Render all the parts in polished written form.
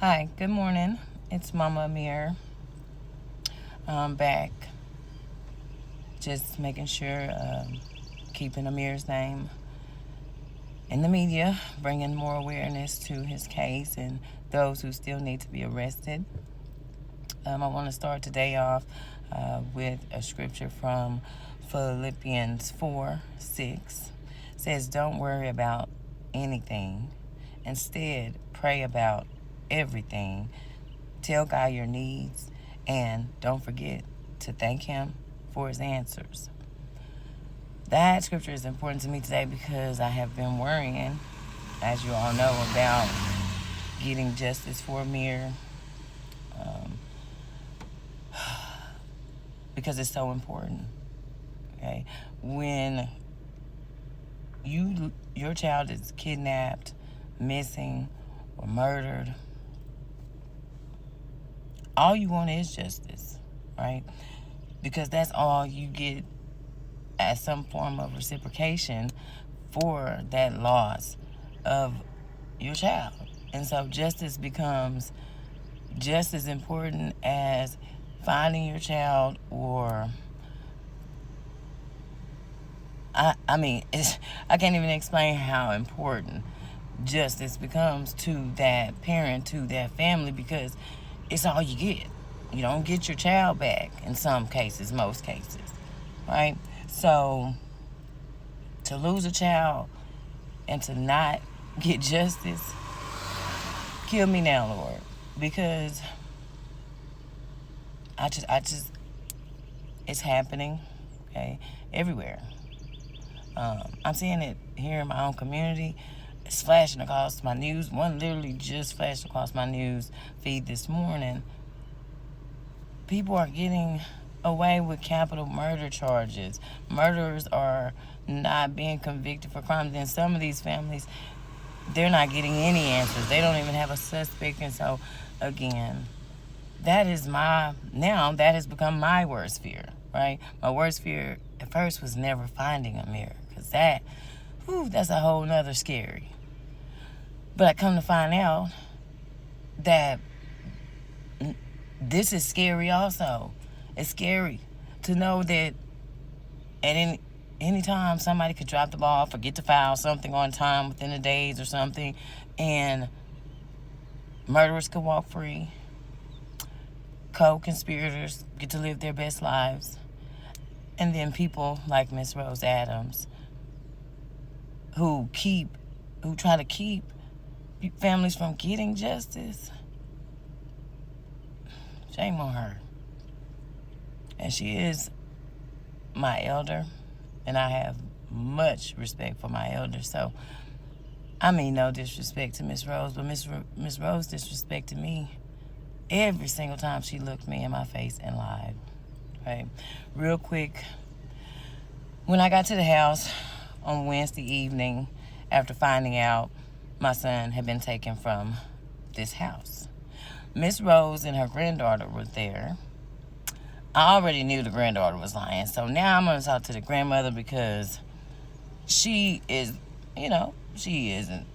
Hi, good morning. It's MomaAmir. I'm back, just making sure, keeping Amir's name in the media, bringing more awareness to his case and those who still need to be arrested. I want to start today off with a scripture from Philippians 4:6. It says, "Don't worry about anything. Instead, pray about everything. Tell God your needs, and don't forget to thank Him for His answers." That scripture is important to me today because I have been worrying, as you all know, about getting justice for Amir, because it's so important. Okay, when your child is kidnapped, missing, or murdered, all you want is justice, right? Because that's all you get as some form of reciprocation for that loss of your child. And so justice becomes just as important as finding your child, or I mean, I can't even explain how important justice becomes to that parent, to that family, because it's all you get. You don't get your child back in some cases, most cases, right? So to lose a child and to not get justice, kill me now, Lord, because I just, it's happening, okay, everywhere. I'm seeing it here in my own community. It's flashing across my news. One literally just flashed across my news feed this morning. People are getting away with capital murder charges. Murderers are not being convicted for crimes. In some of these families, they're not getting any answers. They don't even have a suspect. And so, again, that has become my worst fear, right? My worst fear at first was never finding Amir, because that's a whole nother scary. But I come to find out that this is scary also. It's scary to know that at any time somebody could drop the ball, forget to file something on time within the days or something, and murderers could walk free. Co-conspirators get to live their best lives. And then people like Miss Rose Adams, who try to keep families from getting justice. Shame on her. And she is my elder, and I have much respect for my elder. So, I mean, no disrespect to Miss Rose, but Miss Rose disrespected me every single time she looked me in my face and lied. Okay, real quick. When I got to the house on Wednesday evening, after finding out my son had been taken from this house, Miss Rose and her granddaughter were there. I already knew the granddaughter was lying, so now I'm going to talk to the grandmother, because she is, she isn't,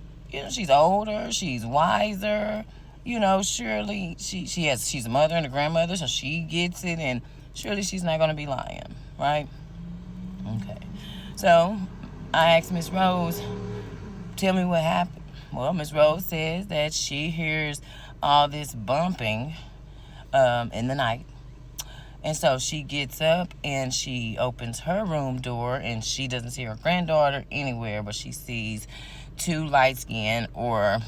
she's older, she's wiser, surely she's a mother and a grandmother, so she gets it, and surely she's not going to be lying, right? Okay. So I asked Miss Rose, tell me what happened. Well, Miss Rose says that she hears all this bumping in the night. And so she gets up and she opens her room door, and she doesn't see her granddaughter anywhere, but she sees two light-skinned or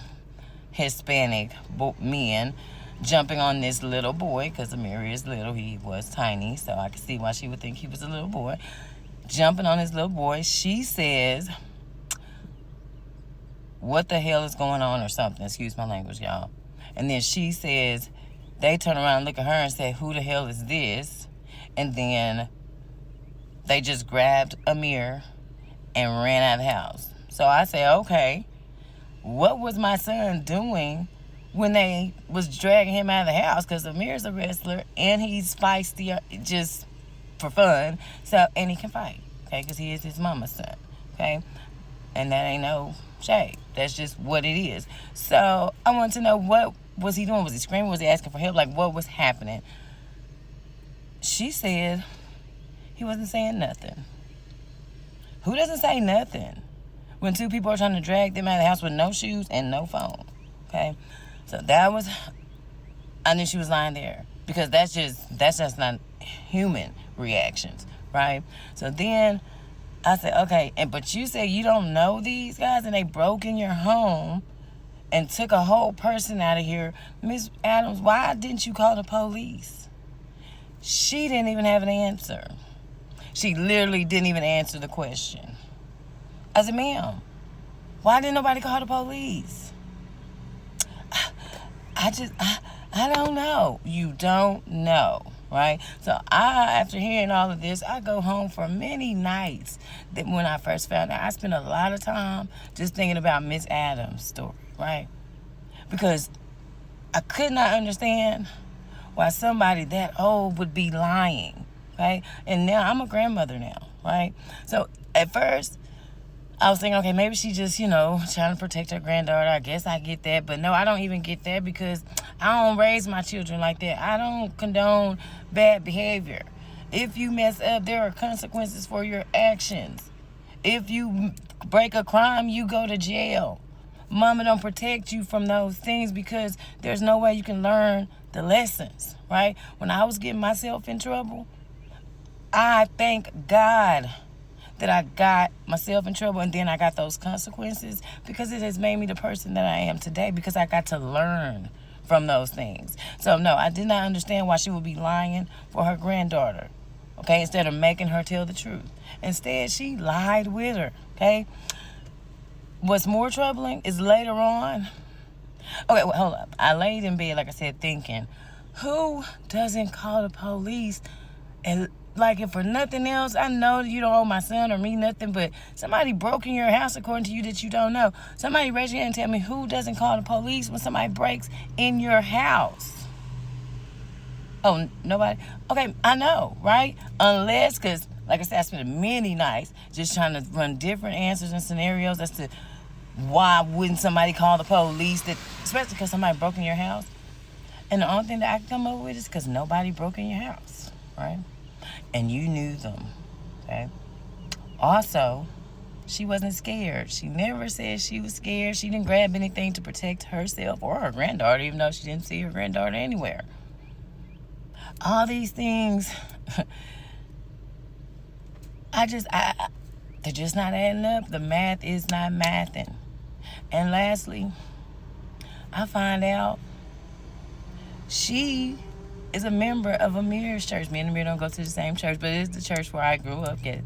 Hispanic men jumping on this little boy, because Amir is little. He was tiny, so I could see why she would think he was a little boy. Jumping on this little boy. She says, "What the hell is going on?" or something. Excuse my language, y'all. And then she says, they turn around and look at her and say, "Who the hell is this?" And then they just grabbed Amir and ran out of the house. So I say, okay, what was my son doing when they was dragging him out of the house? Because Amir's a wrestler and he's feisty, just for fun. So, and he can fight, okay, because he is his mama's son, okay? And that ain't no shade. That's just what it is. So I want to know, was he doing? Was he screaming? Was he asking for help? Like, what was happening? She said he wasn't saying nothing. Who doesn't say nothing when two people are trying to drag them out of the house with no shoes and no phone? Okay, so that was, I knew she was lying there, because that's just not human reactions, right? So then I said, okay, but you said you don't know these guys and they broke in your home and took a whole person out of here. Miss Adams, why didn't you call the police? She didn't even have an answer. She literally didn't even answer the question. I said, ma'am, why didn't nobody call the police? I don't know. You don't know, right? So after hearing all of this, I go home for many nights. That when I first found out, I spent a lot of time just thinking about Miss Adams' story, right? Because I could not understand why somebody that old would be lying, right? And now I'm a grandmother now, right? So at first, I was thinking, okay, maybe she just, trying to protect her granddaughter. I guess I get that. But no, I don't even get that, because I don't raise my children like that. I don't condone bad behavior. If you mess up, there are consequences for your actions. If you break a crime, you go to jail. Mama don't protect you from those things, because there's no way you can learn the lessons, right? When I was getting myself in trouble, I thank God that I got myself in trouble, and then I got those consequences, because it has made me the person that I am today, because I got to learn from those things. So no, I did not understand why she would be lying for her granddaughter, okay, instead of making her tell the truth. Instead, she lied with her, okay? What's more troubling is later on. Okay, well, hold up. I laid in bed, like I said, thinking, who doesn't call the police? And like, if for nothing else, I know you don't owe my son or me nothing, but somebody broke in your house according to you that you don't know. Somebody raise your hand and tell me, who doesn't call the police when somebody breaks in your house? Oh, nobody? Okay, I know, right? Unless, because, like I said, I spent many nights just trying to run different answers and scenarios as to why wouldn't somebody call the police, especially because somebody broke in your house. And the only thing that I can come up with is because nobody broke in your house, right? And you knew them, okay? Also, she wasn't scared. She never said she was scared. She didn't grab anything to protect herself or her granddaughter, even though she didn't see her granddaughter anywhere. All these things, they're just not adding up. The math is not mathing. And lastly, I find out she is a member of Amir's church. Me and Amir don't go to the same church, but it is the church where I grew up at.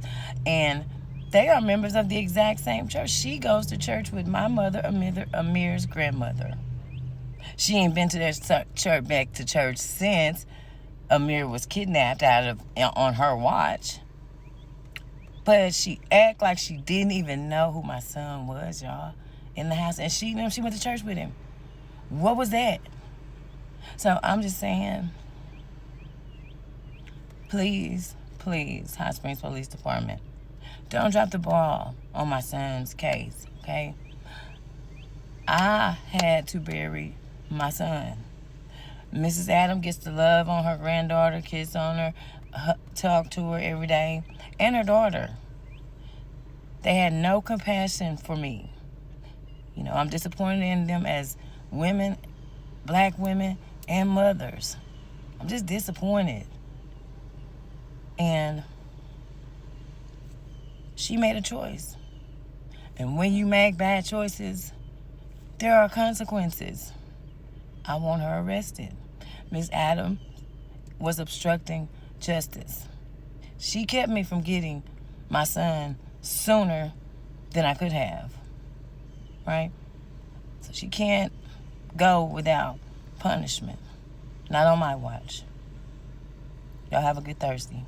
And they are members of the exact same church. She goes to church with my mother, Amir's grandmother. She ain't been to their back to church since Amir was kidnapped on her watch. But she act like she didn't even know who my son was, y'all, in the house. And she went to church with him. What was that? So I'm just saying, please, Hot Springs Police Department, don't drop the ball on my son's case, okay? I had to bury my son. Mrs. Adam gets to love on her granddaughter, kiss on her, talk to her every day, and her daughter. They had no compassion for me. I'm disappointed in them as women, black women, and mothers. I'm just disappointed. And she made a choice. And when you make bad choices, there are consequences. I want her arrested. Miss Adam was obstructing justice. She kept me from getting my son sooner than I could have, right? So she can't go without punishment. Not on my watch. Y'all have a good Thursday.